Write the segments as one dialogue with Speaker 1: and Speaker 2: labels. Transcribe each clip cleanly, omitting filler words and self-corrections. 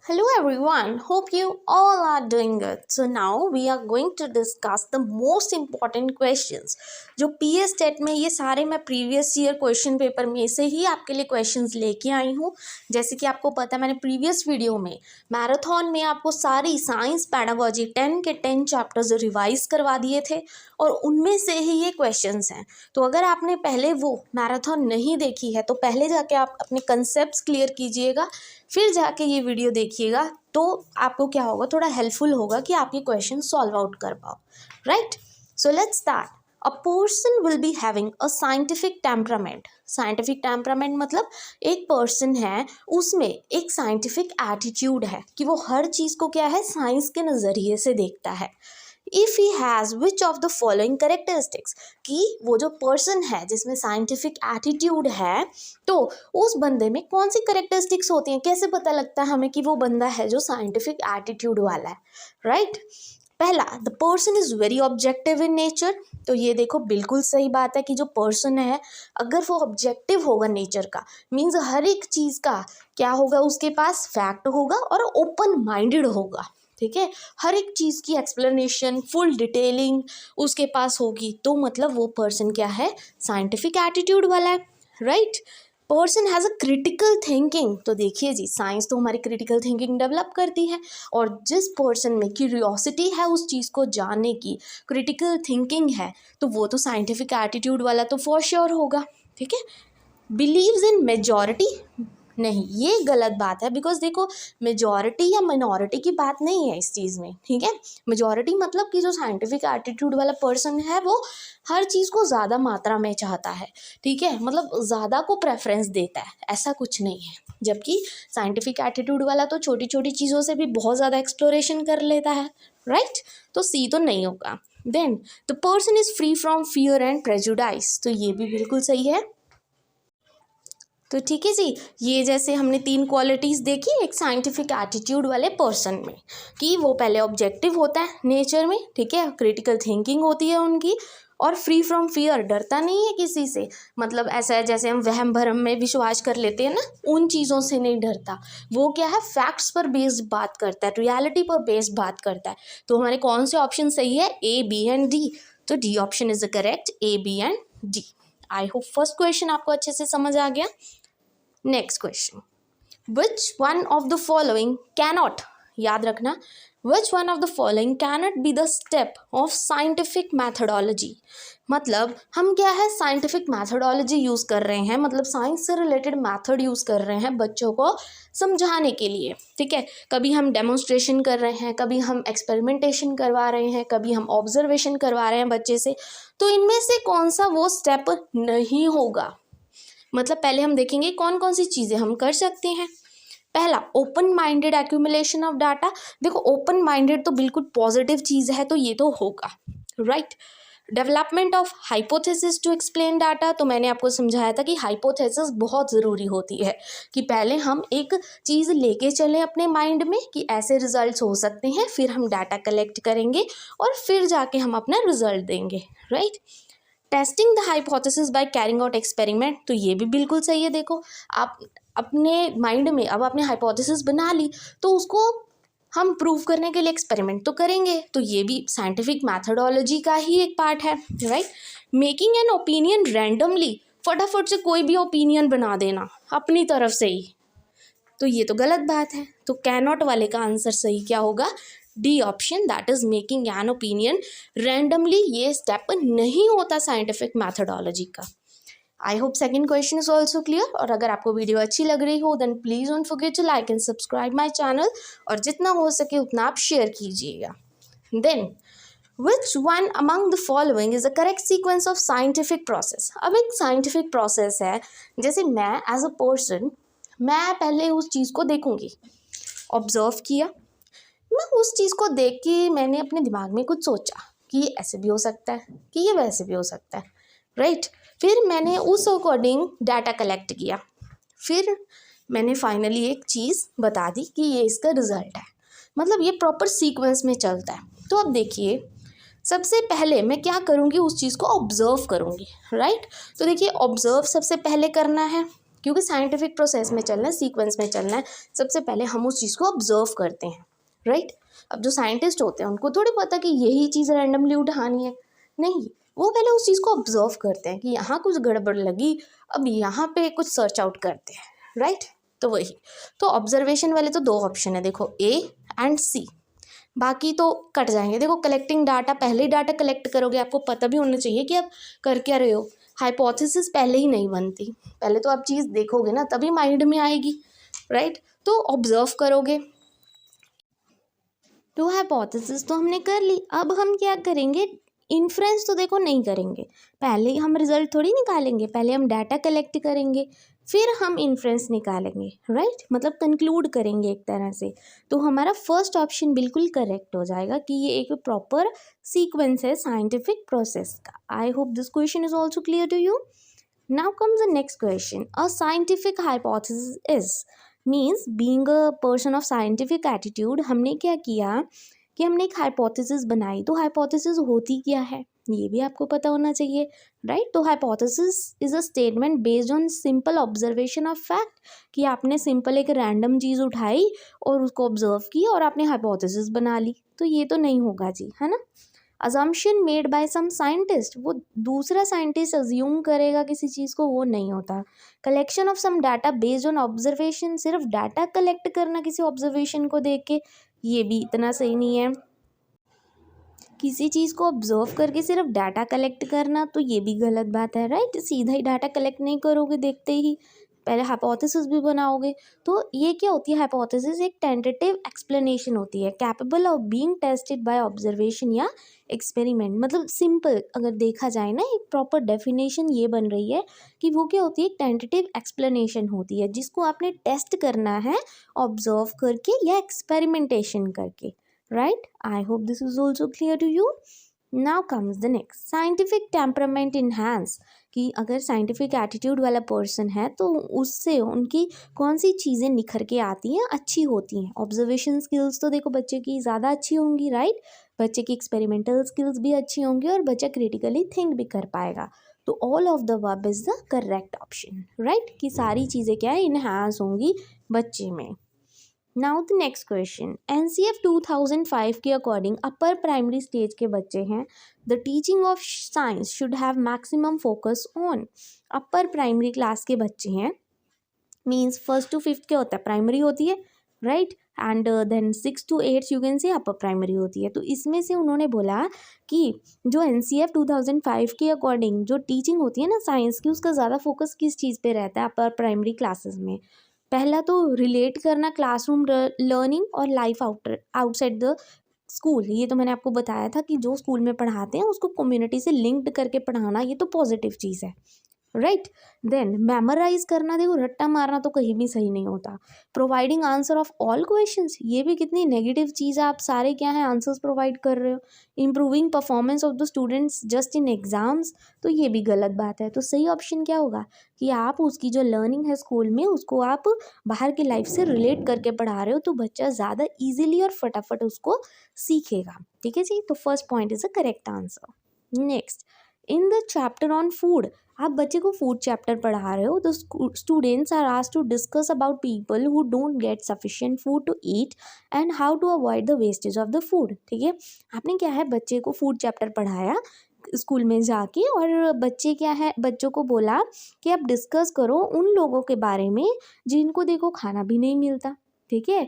Speaker 1: Hello everyone, hope you all are doing good. So now we are going to discuss the most important questions. जो PS TET में ये सारे मैं previous year question paper में से ही आपके लिए क्वेश्चंस लेके आई हूँ. जैसे कि आपको पता है मैंने प्रीवियस वीडियो में मैराथन में आपको सारी साइंस पैडागोजी 10 के 10 चैप्टर्स रिवाइज करवा दिए थे और उनमें से ही ये क्वेश्चंस हैं. तो अगर आपने पहले वो मैराथन नहीं देखी है तो पहले जाके आप अपने कंसेप्ट्स क्लियर कीजिएगा, फिर जाके ये वीडियो देखिएगा तो आपको क्या होगा, थोड़ा हेल्पफुल होगा कि आप ये क्वेश्चन सॉल्व आउट कर पाओ. Right, so let's start. A person will be having a scientific temperament. Scientific temperament मतलब एक पर्सन है, उसमें एक साइंटिफिक एटीट्यूड है कि वो हर चीज़ को क्या है, साइंस के नज़रिए से देखता है. If he has which of the following characteristics, कि वो जो पर्सन है जिसमें साइंटिफिक एटीट्यूड है तो उस बंदे में कौन सी करेक्टरिस्टिक्स होती हैं, कैसे पता लगता है हमें कि वो बंदा है जो साइंटिफिक एटीट्यूड वाला है. राइट, पहला, the person is very objective in nature. तो ये देखो बिल्कुल सही बात है कि जो पर्सन है अगर वो ऑब्जेक्टिव होगा नेचर का, मीन्स हर एक चीज़ का क्या होगा, उसके पास फैक्ट होगा और ओपन माइंडेड होगा. ठीक है, हर एक चीज़ की एक्सप्लेनेशन फुल डिटेलिंग उसके पास होगी, तो मतलब वो पर्सन क्या है, साइंटिफिक एटीट्यूड वाला है. Right, person has a critical thinking. तो देखिए जी, साइंस तो हमारी क्रिटिकल थिंकिंग डेवलप करती है और जिस पर्सन में क्यूरियोसिटी है उस चीज़ को जानने की, क्रिटिकल थिंकिंग है, तो वो तो साइंटिफिक एटीट्यूड वाला तो फॉर श्योर होगा. ठीक है, बिलीव्स इन मेजॉरिटी, नहीं ये गलत बात है. बिकॉज देखो मेजॉरिटी या मिनॉरिटी की बात नहीं है इस चीज़ में. ठीक है, मेजॉरिटी मतलब कि जो साइंटिफिक एटीट्यूड वाला पर्सन है वो हर चीज़ को ज़्यादा मात्रा में चाहता है. ठीक है, मतलब ज़्यादा को प्रेफरेंस देता है, ऐसा कुछ नहीं है. जबकि साइंटिफिक एटीट्यूड वाला तो छोटी छोटी चीज़ों से भी बहुत ज़्यादा एक्सप्लोरेशन कर लेता है. राइट, तो सी तो नहीं होगा. Then the person is free from fear and prejudice. तो ये भी बिल्कुल सही है. तो ठीक है जी, ये जैसे हमने 3 क्वालिटीज़ देखी एक साइंटिफिक एटीट्यूड वाले पर्सन में, कि वो पहले ऑब्जेक्टिव होता है नेचर में, ठीक है, क्रिटिकल थिंकिंग होती है उनकी, और फ्री फ्रॉम फियर, डरता नहीं है किसी से. मतलब ऐसा है जैसे हम वहम भरम में विश्वास कर लेते हैं ना, उन चीज़ों से नहीं डरता. वो क्या है, फैक्ट्स पर बेस्ड बात करता है, रियलिटी पर बेस्ड बात करता है. तो हमारे कौन से ऑप्शन सही है, ए, बी एंड डी. तो D option is the correct, A, B and D. I hope first question आपको अच्छे से समझ आ गया. Next question, which one of the following cannot, याद रखना, which one of the following cannot be the step of scientific methodology. मतलब हम क्या है, साइंटिफिक मैथडोलॉजी यूज़ कर रहे हैं, मतलब साइंस से रिलेटेड मैथड यूज़ कर रहे हैं बच्चों को समझाने के लिए. ठीक है, कभी हम डेमोन्स्ट्रेशन कर रहे हैं, कभी हम एक्सपेरिमेंटेशन करवा रहे हैं, कभी हम ऑब्जर्वेशन करवा रहे हैं बच्चे से. तो इनमें से कौन सा वो स्टेप नहीं होगा. मतलब पहले हम देखेंगे कौन कौन सी चीज़ें हम कर सकते हैं. पहला, open minded accumulation of data. देखो ओपन माइंडेड तो बिल्कुल पॉजिटिव चीज़ है, तो ये तो होगा. Right, development of hypothesis to explain data. तो मैंने आपको समझाया था कि हाइपोथेसिस बहुत ज़रूरी होती है, कि पहले हम एक चीज़ लेके चलें अपने माइंड में कि ऐसे रिजल्ट्स हो सकते हैं, फिर हम डाटा कलेक्ट करेंगे और फिर जाके हम अपना रिजल्ट देंगे. Right, testing the hypothesis by carrying out experiment. तो ये भी बिल्कुल सही है. देखो आप अपने माइंड में अब आपने हाइपोथेसिस बना ली तो उसको हम प्रूव करने के लिए एक्सपेरिमेंट तो करेंगे, तो ये भी साइंटिफिक मैथडोलॉजी का ही एक पार्ट है. Right, making an opinion randomly, फटाफट से कोई भी ओपिनियन बना देना अपनी तरफ से ही, तो ये तो गलत बात है. तो कैनॉट वाले का आंसर सही क्या होगा, D option, that is making an opinion randomly. ये स्टेप नहीं होता साइंटिफिक मैथडोलॉजी का. I hope second question is also clear. और अगर आपको वीडियो अच्छी लग रही हो then please don't forget to like and subscribe my channel, और जितना हो सके उतना आप शेयर कीजिएगा. Then which one among the following is the correct sequence of scientific process. अब एक साइंटिफिक प्रोसेस है, जैसे मैं एज अ पर्सन, मैं पहले उस चीज़ को देखूंगी, ऑब्जर्व किया, मैं उस चीज़ को देख के मैंने अपने दिमाग में कुछ सोचा कि ये ऐसे भी हो सकता है, कि ये वैसे भी हो सकता है. राइट, फिर मैंने उस अकॉर्डिंग डाटा कलेक्ट किया, फिर मैंने फाइनली एक चीज़ बता दी कि ये इसका रिजल्ट है. मतलब ये प्रॉपर सीक्वेंस में चलता है. तो अब देखिए, सबसे पहले मैं क्या करूँगी, उस चीज़ को ऑब्जर्व करूँगी. राइट, तो देखिए ऑब्जर्व सबसे पहले करना है, क्योंकि साइंटिफिक प्रोसेस में चलना है, सीक्वेंस में चलना है, सबसे पहले हम उस चीज़ को ऑब्जर्व करते हैं, राइट। अब जो साइंटिस्ट होते हैं उनको थोड़ी पता कि यही चीज़ रैंडमली उठानी है, नहीं, वो पहले उस चीज़ को ऑब्जर्व करते हैं कि यहाँ कुछ गड़बड़ लगी, अब यहाँ पे कुछ सर्च आउट करते हैं, राइट। तो वही, तो ऑब्जर्वेशन वाले तो दो ऑप्शन है, देखो ए एंड सी, बाकी तो कट जाएंगे। देखो कलेक्टिंग डाटा, पहले ही डाटा कलेक्ट करोगे, आपको पता भी होना चाहिए कि आप कर क्या रहे हो। हाइपोथेसिस पहले ही नहीं बनती, पहले तो आप चीज़ देखोगे ना तभी माइंड में आएगी, राइट। तो ऑब्जर्व करोगे, तो हाइपोथेसिस तो हमने कर ली, अब हम क्या करेंगे, इन्फ्रेंस तो देखो नहीं करेंगे, पहले ही हम रिजल्ट थोड़ी निकालेंगे, पहले हम डाटा कलेक्ट करेंगे फिर हम इन्फ्रेंस निकालेंगे, राइट, मतलब कंक्लूड करेंगे एक तरह से। तो हमारा फर्स्ट ऑप्शन बिल्कुल करेक्ट हो जाएगा कि ये एक प्रॉपर सीक्वेंस है साइंटिफिक प्रोसेस का। I hope this question is also clear to you. Now comes the next question, a scientific hypothesis is means being a person of scientific attitude. हमने क्या किया कि हमने एक हाइपोथेसिस बनाई, तो हाइपोथेसिस होती क्या है ये भी आपको पता होना चाहिए, राइट। तो hypothesis is a statement based on simple observation of fact, कि आपने सिंपल एक रैंडम चीज़ उठाई और उसको ऑब्जर्व की और आपने हाइपोथेसिस बना ली, तो ये तो नहीं होगा जी, है ना। Assumption made by some scientist, वो दूसरा साइंटिस्ट अज्यूम करेगा किसी चीज़ को, वो नहीं होता। Collection of some data based on observation, सिर्फ डाटा कलेक्ट करना किसी ऑब्जर्वेशन को देख के, ये भी इतना सही नहीं है। किसी चीज़ को ऑब्जर्व करके सिर्फ डाटा कलेक्ट करना, तो ये भी गलत बात है, राइट। सीधा ही डाटा कलेक्ट नहीं करोगे देखते ही, पहले हाइपोथेसिस भी बनाओगे। तो ये क्या होती है, हाइपोथेसिस एक टेंटेटिव एक्सप्लेनेशन होती है, capable of being tested by observation या एक्सपेरिमेंट। मतलब सिंपल अगर देखा जाए ना, एक प्रॉपर डेफिनेशन ये बन रही है कि वो क्या होती है, एक टेंटेटिव एक्सप्लेनेशन होती है जिसको आपने टेस्ट करना है ऑब्जर्व करके या एक्सपेरिमेंटेशन करके, right? I hope this is also clear to you. Now comes the next, scientific temperament enhance, कि अगर साइंटिफिक एटीट्यूड वाला पर्सन है तो उससे उनकी कौन सी चीज़ें निखर के आती हैं, अच्छी होती हैं। ऑब्जर्वेशन स्किल्स तो देखो बच्चे की ज़्यादा अच्छी होंगी, राइट। बच्चे की एक्सपेरिमेंटल स्किल्स भी अच्छी होंगी और बच्चा क्रिटिकली थिंक भी कर पाएगा। तो all of the above is the correct option, right, कि सारी चीज़ें क्या है, इन्हांस होंगी बच्चे में। Now the next question, NCF 2005 के अकॉर्डिंग अपर प्राइमरी स्टेज के बच्चे हैं, the teaching of science should have maximum focus on. Upper primary class के बच्चे हैं, मीन्स 1st to 5th क्या होता है, प्राइमरी होती है, right, and then 6th to 8th you can say upper primary होती है। तो इसमें से उन्होंने बोला कि जो NCF 2005 के अकॉर्डिंग जो टीचिंग होती है ना साइंस की, उसका ज़्यादा फोकस किस चीज़ पे रहता है अपर प्राइमरी क्लासेस में। पहला तो रिलेट करना क्लासरूम लर्निंग और लाइफ आउटसाइड द स्कूल, ये तो मैंने आपको बताया था कि जो स्कूल में पढ़ाते हैं उसको कम्युनिटी से लिंक्ड करके पढ़ाना, ये तो पॉजिटिव चीज़ है, राइट। देन मेमोराइज करना, देखो रट्टा मारना तो कहीं भी सही नहीं होता। Providing answer of all questions, ये भी कितनी नेगेटिव चीज़ है, आप सारे क्या है आंसर्स प्रोवाइड कर रहे हो। Improving performance of the students just in exams, तो ये भी गलत बात है। तो सही ऑप्शन क्या होगा कि आप उसकी जो लर्निंग है स्कूल में उसको आप बाहर की लाइफ से रिलेट करके पढ़ा रहे हो, तो बच्चा ज़्यादा ईजिली और फटाफट उसको सीखेगा, ठीक है जी। तो first point is a correct answer. Next, in the chapter on food, आप बच्चे को फूड चैप्टर पढ़ा रहे हो, तो students are asked to discuss about people who don't get sufficient food to eat and how to avoid the wastage of the food, ठीक है। आपने क्या है बच्चे को फूड चैप्टर पढ़ाया स्कूल में जाके, और बच्चे क्या है, बच्चों को बोला कि आप डिस्कस करो उन लोगों के बारे में जिनको देखो खाना भी नहीं मिलता, ठीक है,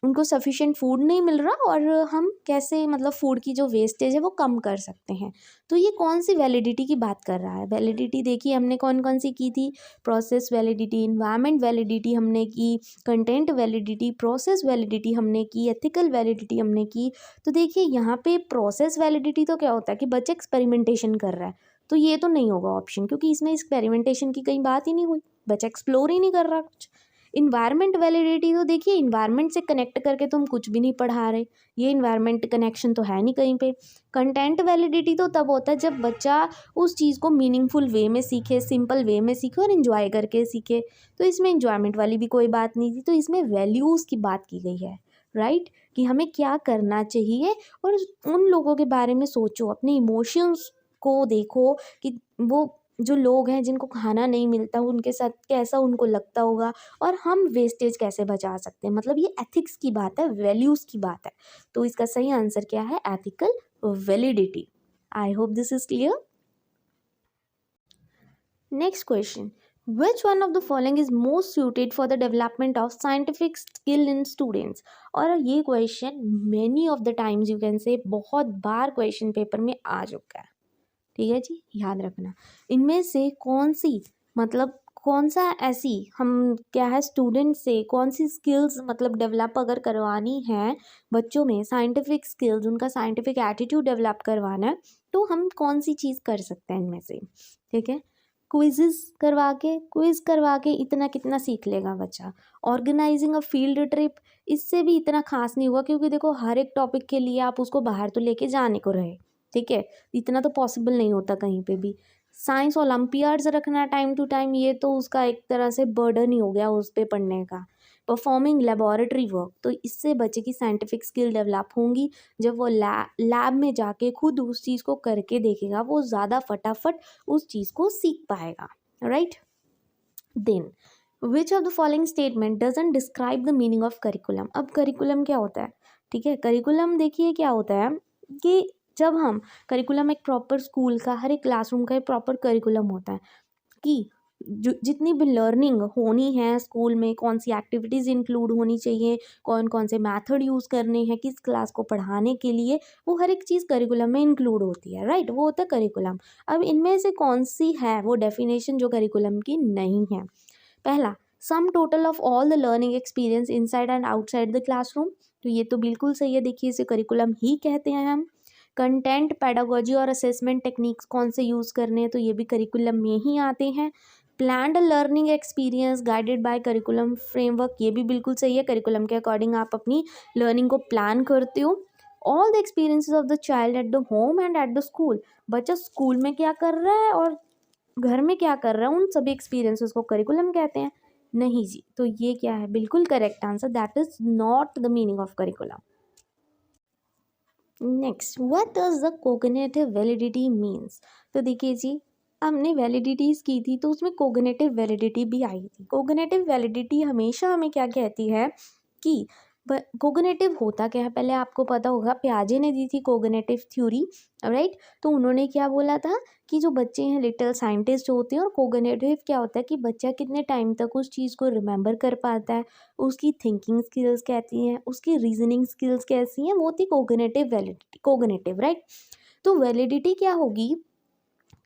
Speaker 1: उनको सफिशिएंट फूड नहीं मिल रहा, और हम कैसे मतलब फूड की जो वेस्टेज है वो कम कर सकते हैं। तो ये कौन सी वैलिडिटी की बात कर रहा है, वैलिडिटी देखिए हमने कौन कौन सी की थी, प्रोसेस वैलिडिटी, इन्वायरमेंट वैलिडिटी हमने की, कंटेंट वैलिडिटी, प्रोसेस वैलिडिटी हमने की, एथिकल वैलिडिटी हमने की। तो देखिए यहाँ पे प्रोसेस वैलिडिटी तो क्या होता है कि बच्चा एक्सपेरिमेंटेशन कर रहा है, तो ये तो नहीं होगा ऑप्शन, क्योंकि इसमें एक्सपेरिमेंटेशन की कहीं बात ही नहीं हुई, बच्चा एक्सप्लोर ही नहीं कर रहा कुछ। इन्वायरमेंट वैलिडिटी तो देखिए इन्वायरमेंट से कनेक्ट करके तुम कुछ भी नहीं पढ़ा रहे, ये इन्वायरमेंट कनेक्शन तो है नहीं कहीं पे। कंटेंट वैलिडिटी तो तब होता है जब बच्चा उस चीज़ को मीनिंगफुल वे में सीखे, सिंपल वे में सीखे और इन्जॉय करके सीखे, तो इसमें इन्जॉयमेंट वाली भी कोई बात नहीं थी। तो इसमें वैल्यूज़ की बात की गई है, राइट, कि हमें क्या करना चाहिए और उन लोगों के बारे में सोचो, अपने इमोशंस को देखो कि वो जो लोग हैं जिनको खाना नहीं मिलता उनके साथ कैसा उनको लगता होगा, और हम वेस्टेज कैसे बचा सकते हैं। मतलब ये एथिक्स की बात है, वैल्यूज़ की बात है। तो इसका सही आंसर क्या है? Ethical validity. I hope this is clear. Next question, which one of the following is most suited for the development of scientific skill in students? और ये question many of the times you can say बहुत बार question paper में आ चुका है, ठीक है जी, याद रखना। इनमें से कौन सी, मतलब कौन सा ऐसी हम क्या है स्टूडेंट से कौन सी स्किल्स मतलब डेवलप अगर करवानी है बच्चों में, साइंटिफिक स्किल्स, उनका साइंटिफिक एटीट्यूड डेवलप करवाना है, तो हम कौन सी चीज़ कर सकते हैं इनमें से, ठीक है। क्विज करवा के इतना कितना सीख लेगा बच्चा। ऑर्गेनाइजिंग अ फील्ड ट्रिप, इससे भी इतना खास नहीं हुआ, क्योंकि देखो हर एक टॉपिक के लिए आप उसको बाहर तो लेके जाने को रहे, ठीक है, इतना तो पॉसिबल नहीं होता कहीं पे भी। साइंस ओलंपियाड्स रखना टाइम टू टाइम, ये तो उसका एक तरह से बर्डन ही हो गया उस पे पढ़ने का। परफॉर्मिंग लेबोरेटरी वर्क, तो इससे बच्चे की साइंटिफिक स्किल डेवलप होंगी। जब वो लैब में जाके खुद उस चीज़ को करके देखेगा, वो ज़्यादा फटाफट उस चीज़ को सीख पाएगा, right. Then which of the following statement doesn't describe the meaning of curriculum. अब करिकुलम क्या होता है, ठीक है, करिकुलम देखिए क्या होता है कि जब हम करिकुलम एक प्रॉपर स्कूल का, हर एक क्लासरूम का एक प्रॉपर करिकुलम होता है कि जो जितनी भी लर्निंग होनी है स्कूल में, कौन सी एक्टिविटीज़ इंक्लूड होनी चाहिए, कौन कौन से मेथड यूज़ करने हैं किस क्लास को पढ़ाने के लिए, वो हर एक चीज़ करिकुलम में इंक्लूड होती है, राइट, वो होता है करिकुलम। अब इनमें से कौन सी है वो डेफिनेशन जो करिकुलम की नहीं है? पहला, sum total of all the learning experience inside and outside the classroom, तो ये तो बिल्कुल सही है, देखिए इसे करिकुलम ही कहते हैं हम। कंटेंट, पेडागोजी और असेसमेंट टेक्निक्स कौन से यूज़ करने हैं, तो ये भी करिकुलम में ही आते हैं। Planned learning experience guided by curriculum framework, ये भी बिल्कुल सही है, करिकुलम के अकॉर्डिंग आप अपनी लर्निंग को प्लान करते हो। All the experiences of the child at the home and at the school, बच्चा स्कूल में क्या कर रहा है और घर में क्या कर रहा है, उन सभी एक्सपीरियंसेस को करिकुलम कहते हैं। नहीं जी, तो ये क्या है, बिल्कुल correct answer, that is not the meaning of curriculum. Next, what does the cognitive validity means. तो देखिए जी, हमने वैलिडिटीज़ की थी तो उसमें कोग्निटिव वैलिडिटी भी आई थी। कोग्निटिव वैलिडिटी हमेशा हमें क्या कहती है कि कोग्निटिव होता क्या है, पहले आपको पता होगा, पियाजे ने दी थी कोग्निटिव थ्योरी, राइट। तो उन्होंने क्या बोला था कि जो बच्चे हैं लिटिल साइंटिस्ट होते हैं, और कोग्निटिव क्या होता है कि बच्चा कितने टाइम तक उस चीज़ को रिमेंबर कर पाता है, उसकी थिंकिंग स्किल्स कहती हैं, उसकी रीजनिंग स्किल्स कैसी हैं, वो थी कोग्निटिव वैलिडिटी, कोग्निटिव, राइट। तो वैलिडिटी क्या होगी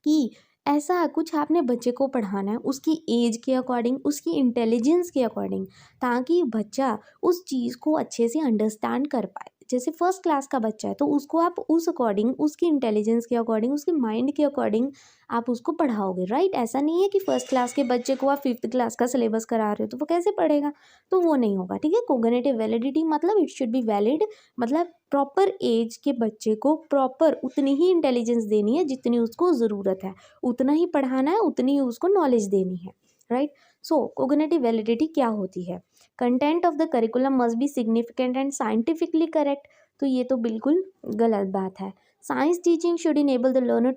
Speaker 1: कि ऐसा कुछ आपने बच्चे को पढ़ाना है उसकी एज के अकॉर्डिंग, उसकी इंटेलिजेंस के अकॉर्डिंग, ताकि बच्चा उस चीज़ को अच्छे से अंडरस्टैंड कर पाए। जैसे फर्स्ट क्लास का बच्चा है तो उसको आप उस अकॉर्डिंग, उसकी इंटेलिजेंस के अकॉर्डिंग, उसके माइंड के अकॉर्डिंग आप उसको पढ़ाओगे, राइट। ऐसा नहीं है कि फर्स्ट क्लास के बच्चे को आप फिफ्थ क्लास का सिलेबस करा रहे हो तो वो कैसे पढ़ेगा, तो वो नहीं होगा, ठीक है। कोग्निटिव वैलिडिटी मतलब इट शुड बी वैलिड, मतलब प्रॉपर एज के बच्चे को प्रॉपर उतनी ही इंटेलिजेंस देनी है जितनी उसको ज़रूरत है, उतना ही पढ़ाना है, उतनी ही उसको नॉलेज देनी है, राइट। सो कोग्निटिव वैलिडिटी क्या होती है? Content of the curriculum must be significant and scientifically correct, तो ये तो बिल्कुल गलत बात है। Science teaching should enable the learner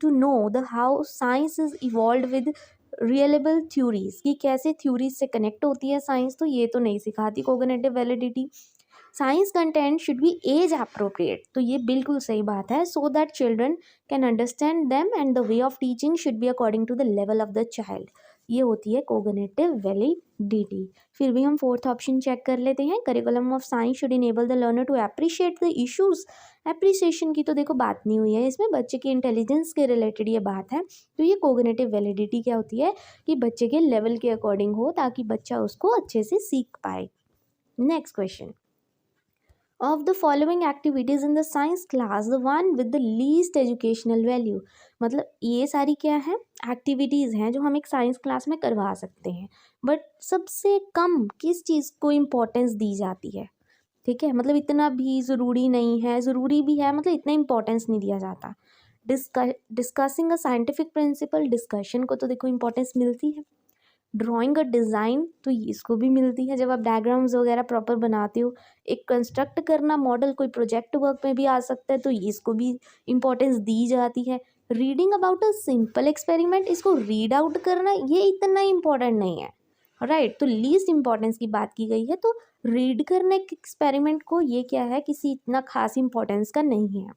Speaker 1: to know the how science is evolve with reliable theories, कि कैसे थ्योरीज से कनेक्ट होती है साइंस, तो ये तो नहीं सिखाती cognitive validity. Science content should be age appropriate, तो ये बिल्कुल सही बात है, so that children can understand them and the way of teaching should be according to the level of the child, ये होती है कोग्निटिव वैलिडिटी। फिर भी हम फोर्थ ऑप्शन चेक कर लेते हैं, curriculum of science should enable the learner to appreciate the issues. Appreciation की तो देखो बात नहीं हुई है इसमें, बच्चे की इंटेलिजेंस के रिलेटेड ये बात है, तो ये कोग्निटिव वैलिडिटी क्या होती है कि बच्चे के लेवल के अकॉर्डिंग हो, ताकि बच्चा उसको अच्छे से सीख पाए। Next question, of the following activities in the science class the one with the least educational value, मतलब ये सारी क्या है एक्टिविटीज़ हैं जो हम एक साइंस क्लास में करवा सकते हैं, बट सबसे कम किस चीज़ को इम्पोर्टेंस दी जाती है, ठीक है, मतलब इतना भी ज़रूरी नहीं है, ज़रूरी भी है, मतलब इतना इम्पोर्टेंस नहीं दिया जाता। Discussing a scientific principle, discussion को तो देखो इम्पोर्टेंस मिलती है। ड्राइंग अ डिज़ाइन, तो इसको भी मिलती है, जब आप डायग्राम्स वगैरह प्रॉपर बनाते हो। एक कंस्ट्रक्ट करना मॉडल, कोई प्रोजेक्ट वर्क में भी आ सकता है, तो इसको भी इम्पोर्टेंस दी जाती है। Reading about a simple experiment, इसको रीड आउट करना ये इतना इम्पोर्टेंट नहीं है, राइट। तो लीस्ट इंपॉर्टेंस की बात की गई है, तो रीड करने के एक्सपेरिमेंट को ये क्या है, किसी इतना खास इंपॉर्टेंस का नहीं है।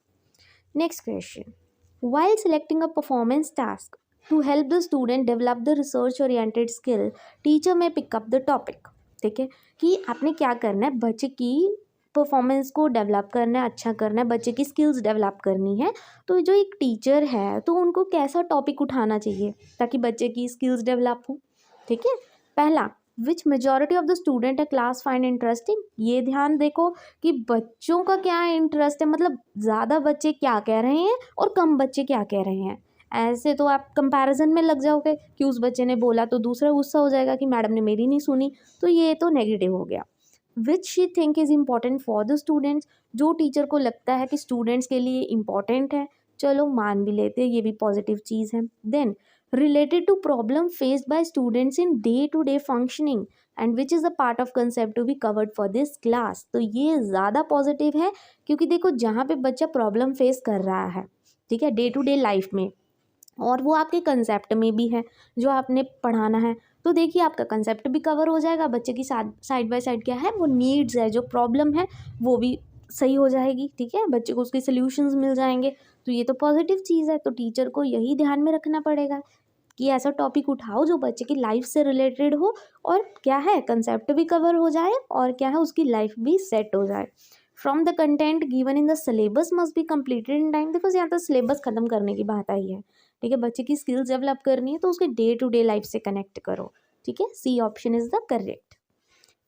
Speaker 1: Next question, while selecting a performance task to help the student develop the research oriented skill, teacher may pick up the topic। ठीक है, कि आपने क्या करना है, बच्चे की परफॉर्मेंस को डेवलप करना है, अच्छा करना है, बच्चे की स्किल्स डेवलप करनी है। तो जो एक टीचर है तो उनको कैसा टॉपिक उठाना चाहिए ताकि बच्चे की स्किल्स डेवलप हो। ठीक है, पहला, विच मेजॉरिटी ऑफ द स्टूडेंट है क्लास फाइंड इंटरेस्टिंग, ये ध्यान देखो कि बच्चों का क्या इंटरेस्ट है, मतलब ज़्यादा बच्चे क्या कह रहे हैं और कम बच्चे क्या कह रहे हैं। ऐसे तो आप कंपैरिजन में लग जाओगे कि उस बच्चे ने बोला तो दूसरा गुस्सा हो जाएगा कि मैडम ने मेरी नहीं सुनी, तो ये तो नेगेटिव हो गया। Which she think is important for the students, जो टीचर को लगता है कि स्टूडेंट्स के लिए इम्पॉर्टेंट है, चलो मान भी लेते हैं, ये भी पॉजिटिव चीज़ है। Then related to problem faced by students in day-to-day functioning and which is a part of concept to be covered for this class। तो ये ज़्यादा पॉजिटिव है क्योंकि देखो जहाँ पे बच्चा प्रॉब्लम फेस कर रहा है, ठीक है, डे टू डे लाइफ में, और वो आपके कंसेप्ट में भी है जो आपने पढ़ाना है, तो देखिए आपका कंसेप्ट भी कवर हो जाएगा, बच्चे की साइड बाय साइड क्या है, वो नीड्स है, जो प्रॉब्लम है वो भी सही हो जाएगी। ठीक है, बच्चे को उसके सल्यूशंस मिल जाएंगे, तो ये तो पॉजिटिव चीज़ है। तो टीचर को यही ध्यान में रखना पड़ेगा कि ऐसा टॉपिक उठाओ जो बच्चे की लाइफ से रिलेटेड हो और क्या है, कंसेप्ट भी कवर हो जाए और क्या है, उसकी लाइफ भी सेट हो जाए। From the content given in the syllabus must be completed in time. देखो यहाँ तो सिलेबस खत्म करने की बात आई है, ठीक है, बच्चे की स्किल्स डेवलप करनी है तो उसके डे टू डे लाइफ से कनेक्ट करो। ठीक है, C option is the correct.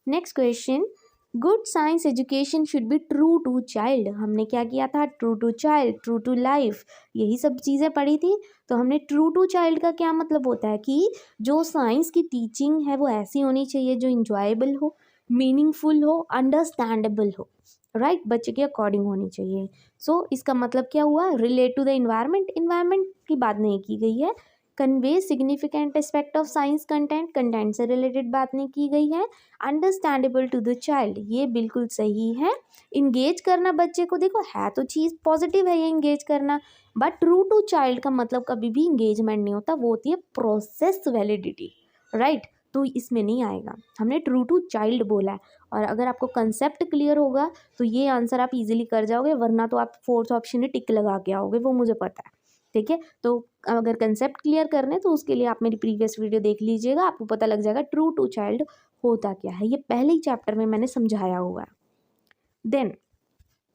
Speaker 1: Next question, good science education should be true to child. हमने क्या किया था, true to child, true to life, यही सब चीज़ें पढ़ी थी। तो हमने ट्रू टू चाइल्ड का क्या मतलब होता है कि जो साइंस की टीचिंग है वो ऐसी होनी चाहिए जो इंजॉयबल हो, मीनिंगफुल हो, अंडरस्टैंडेबल हो, राइट, बच्चे के अकॉर्डिंग होनी चाहिए। सो इसका मतलब क्या हुआ, relate to the environment, environment की बात नहीं की गई है। Convey significant aspect of science content, content से रिलेटेड बात नहीं की गई है। अंडरस्टैंडेबल टू द चाइल्ड, ये बिल्कुल सही है। इंगेज करना बच्चे को, देखो है तो चीज़ पॉजिटिव है ये इंगेज करना, बट ट्रू टू चाइल्ड का मतलब कभी भी इंगेजमेंट नहीं होता, वो होती है प्रोसेस वैलिडिटी, राइट। तो इसमें नहीं आएगा, हमने ट्रू टू चाइल्ड बोला है। और अगर आपको कंसेप्ट क्लियर होगा तो ये आंसर आप इजीली कर जाओगे, वरना तो आप फोर्थ ऑप्शन में टिक लगा के आओगे, वो मुझे पता है। ठीक है, तो अगर कंसेप्ट क्लियर करने तो उसके लिए आप मेरी प्रीवियस वीडियो देख लीजिएगा, आपको पता लग जाएगा ट्रू टू चाइल्ड होता क्या है, ये पहले ही चैप्टर में मैंने समझाया हुआ है। Then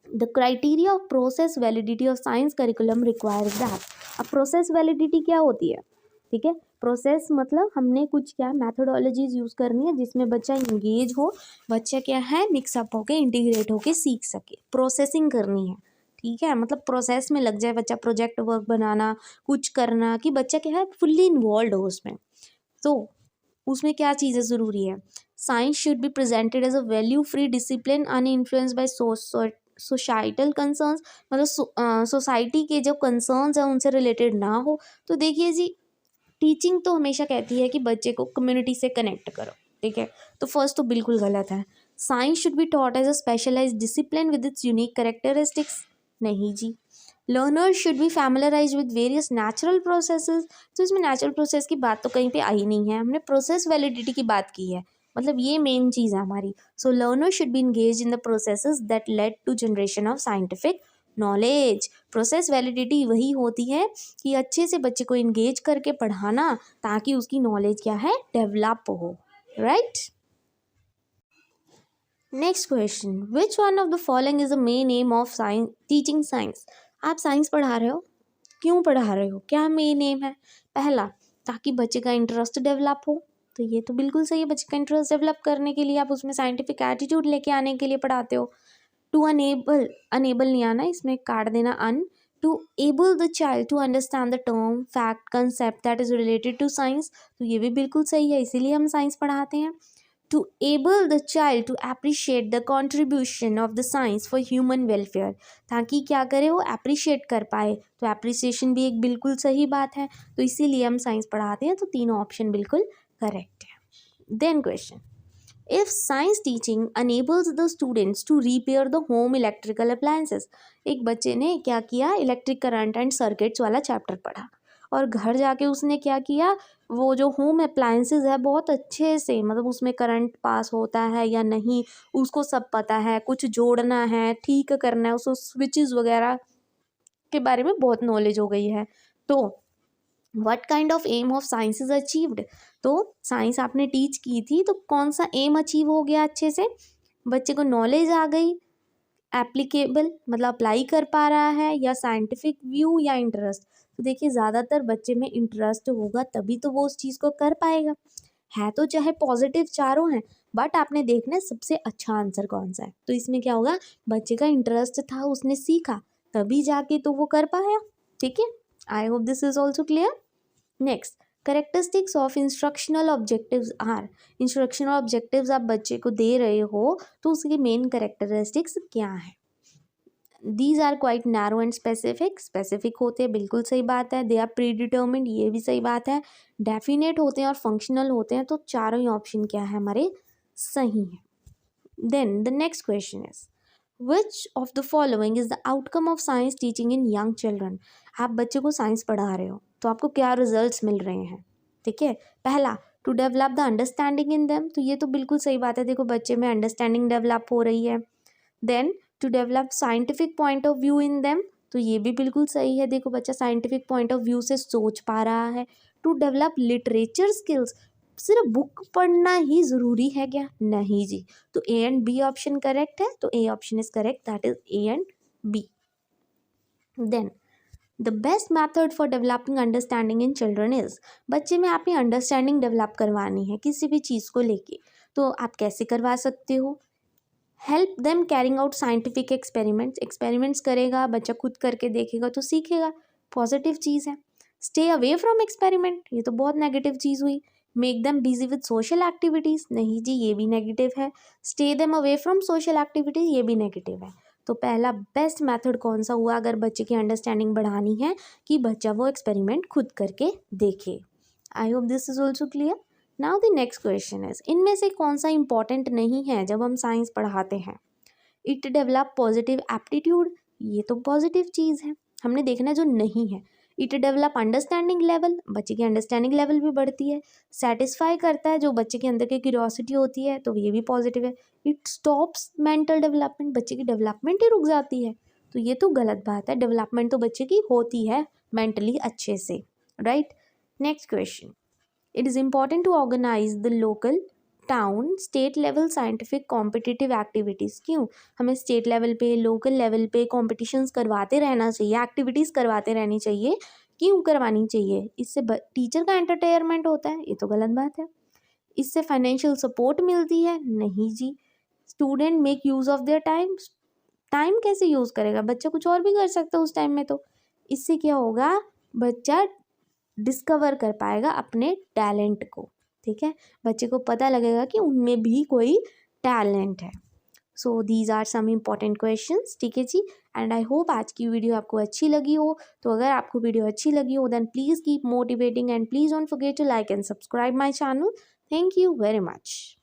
Speaker 1: the criteria of process validity of science curriculum requires that. अब प्रोसेस वैलिडिटी क्या होती है, ठीक है, प्रोसेस मतलब हमने कुछ क्या मैथडोलॉजीज यूज़ करनी है जिसमें बच्चा इंगेज हो, बच्चा क्या है मिक्सअप होके इंटीग्रेट होके सीख सके, प्रोसेसिंग करनी है। ठीक है, मतलब प्रोसेस में लग जाए बच्चा, प्रोजेक्ट वर्क बनाना, कुछ करना, कि बच्चा क्या है फुल्ली इन्वॉल्व हो उसमें। तो उसमें क्या चीज़ें ज़रूरी है, science should be presented as a value free discipline uninfluenced by societal concerns, मतलब सोसाइटी के जो कंसर्न्स हैं उनसे रिलेटेड ना हो। तो देखिए जी, टीचिंग तो हमेशा कहती है कि बच्चे को कम्युनिटी से कनेक्ट करो, ठीक है, तो फर्स्ट तो बिल्कुल गलत है। Science should be taught as a specialised discipline with its unique characteristics, नहीं जी। Learner should be familiarise with various natural processes, तो इसमें नेचुरल प्रोसेस की बात तो कहीं पे आई नहीं है, हमने प्रोसेस वैलिडिटी की बात की है, मतलब ये मेन चीज़ है हमारी। So learner should be engage in the processes that lead to generation of scientific knowledge. Process validity वही होती है कि अच्छे से बच्चे को इंगेज करके पढ़ाना ताकि उसकी नॉलेज क्या है, डेवलप हो, right. Next question, which one of the following is the main M of science teaching science. आप साइंस पढ़ा रहे हो, क्यों पढ़ा रहे हो, क्या मेन एम है। पहला, ताकि बच्चे का इंटरेस्ट डेवलप हो, तो ये तो बिल्कुल सही है, बच्चे का इंटरेस्ट डेवलप करने के लिए आप उसमें साइंटिफिक एटीट्यूड लेके आने के लिए पढ़ाते हो। टू अनेबल, अनेबल नहीं आना, इसमें काट देना अन, to able the child to understand the term fact concept that is related to science, तो ये भी बिल्कुल सही है, इसीलिए हम साइंस पढ़ाते हैं। To able the child to appreciate the contribution of the science for human welfare, ताकि क्या करे, वो अप्रिशिएट कर पाए, तो अप्रिसिएशन भी एक बिल्कुल सही बात है, तो इसीलिए हम साइंस पढ़ाते हैं, तो तीनों ऑप्शन बिल्कुल करेक्ट है। Then question, if science teaching enables the students to repair the home electrical appliances. एक बच्चे ने क्या किया, इलेक्ट्रिक करंट एंड सर्किट्स वाला चैप्टर पढ़ा और घर जाके उसने क्या किया, वो जो होम अप्लायंसेस है बहुत अच्छे से, मतलब उसमें करंट पास होता है या नहीं उसको सब पता है, कुछ जोड़ना है, ठीक करना है, उसको स्विचेस वगैरह के बारे में बहुत नॉलेज हो गई है। तो what kind of aim of science is achieved. तो साइंस आपने टीच की थी तो कौन सा एम अचीव हो गया, अच्छे से बच्चे को नॉलेज आ गई, एप्लीकेबल मतलब अप्लाई कर पा रहा है, या साइंटिफिक व्यू या इंटरेस्ट। तो देखिए ज़्यादातर बच्चे में इंटरेस्ट होगा तभी तो वो उस चीज़ को कर पाएगा। है तो चाहे पॉजिटिव चारों हैं, बट आपने देखना है सबसे अच्छा आंसर कौन सा है। तो इसमें क्या होगा, बच्चे का इंटरेस्ट था, उसने सीखा तभी जाके तो वो कर पाया। ठीक है, I hope this is also clear. Next, characteristics of instructional objectives are. Instructional objectives आप बच्चे को दे रहे हो तो उसकी मेन करेक्टरिस्टिक्स क्या है। These are quite narrow and specific. Specific होते हैं, बिल्कुल सही बात है। दे आर प्री डिटर्मिन्ड, ये भी सही बात है। डेफिनेट होते हैं और फंक्शनल होते हैं। तो चारों ही ऑप्शन क्या है हमारे, सही है। Then the next question is which of the following is the outcome of science teaching in young children. आप बच्चे को साइंस पढ़ा रहे हो तो आपको क्या रिजल्ट्स मिल रहे हैं। ठीक है, पहला, to develop the understanding in them. तो ये तो बिल्कुल सही बात है, देखो बच्चे में अंडरस्टैंडिंग डेवलप हो रही है। Then to develop scientific point of view in them. तो ये भी बिल्कुल सही है, देखो बच्चा साइंटिफिक पॉइंट ऑफ व्यू से सोच पा रहा है। To develop literature skills. सिर्फ बुक पढ़ना ही ज़रूरी है क्या, नहीं जी। तो A and B option correct है, तो A option is correct, that is A and B. Then the best method for developing understanding in children is. बच्चे में आपने अंडरस्टैंडिंग डेवलप करवानी है किसी भी चीज़ को लेके, तो आप कैसे करवा सकते हो। Help them carrying out scientific experiments. Experiments करेगा बच्चा, खुद करके देखेगा तो सीखेगा, पॉजिटिव चीज़ है। स्टे अवे फ्रॉम एक्सपेरिमेंट, ये तो बहुत नेगेटिव चीज़ हुई। Make them busy with social activities, नहीं जी ये भी नेगेटिव है। Stay them away from social activities, ये भी नेगेटिव है। तो पहला बेस्ट मेथड कौन सा हुआ अगर बच्चे की अंडरस्टैंडिंग बढ़ानी है, कि बच्चा वो एक्सपेरिमेंट खुद करके देखे। आई hope this is also clear. Now the next question is, इनमें से कौन सा इंपॉर्टेंट नहीं है जब हम साइंस पढ़ाते हैं। इट डेवलप पॉजिटिव एप्टीट्यूड, ये तो पॉजिटिव चीज़ है, हमने देखना है जो नहीं है। इट डेवलप अंडरस्टैंडिंग लेवल, बच्चे की अंडरस्टैंडिंग लेवल भी बढ़ती है। सेटिस्फाई करता है जो बच्चे के अंदर की क्यूरियोसिटी होती है, तो ये भी पॉजिटिव है। इट स्टॉप्स मेंटल डेवलपमेंट, बच्चे की डेवलपमेंट ही रुक जाती है, तो ये तो गलत बात है। डेवलपमेंट तो बच्चे की होती है मेंटली अच्छे से, right. Next question, it is important to organise the local town state level scientific competitive activities. क्यों, हमें स्टेट लेवल पे लोकल लेवल पे कॉम्पिटिशन्स करवाते रहना चाहिए, एक्टिविटीज़ करवाते रहनी चाहिए। क्यों करवानी चाहिए, इससे टीचर का एंटरटेनमेंट होता है, ये तो गलत बात है। इससे फाइनेंशियल सपोर्ट मिलती है, नहीं जी। Student make use of their time, time कैसे यूज़ करेगा, बच्चा कुछ और भी कर सकता है उस टाइम में। तो इससे क्या होगा, बच्चा डिस्कवर कर पाएगा अपने टैलेंट को। ठीक है, बच्चे को पता लगेगा कि उनमें भी कोई टैलेंट है। So these are some important questions. ठीक है जी, एंड आई होप आज की वीडियो आपको अच्छी लगी हो। तो अगर आपको वीडियो अच्छी लगी हो then please keep motivating and please don't forget to like and subscribe my channel. Thank you very much.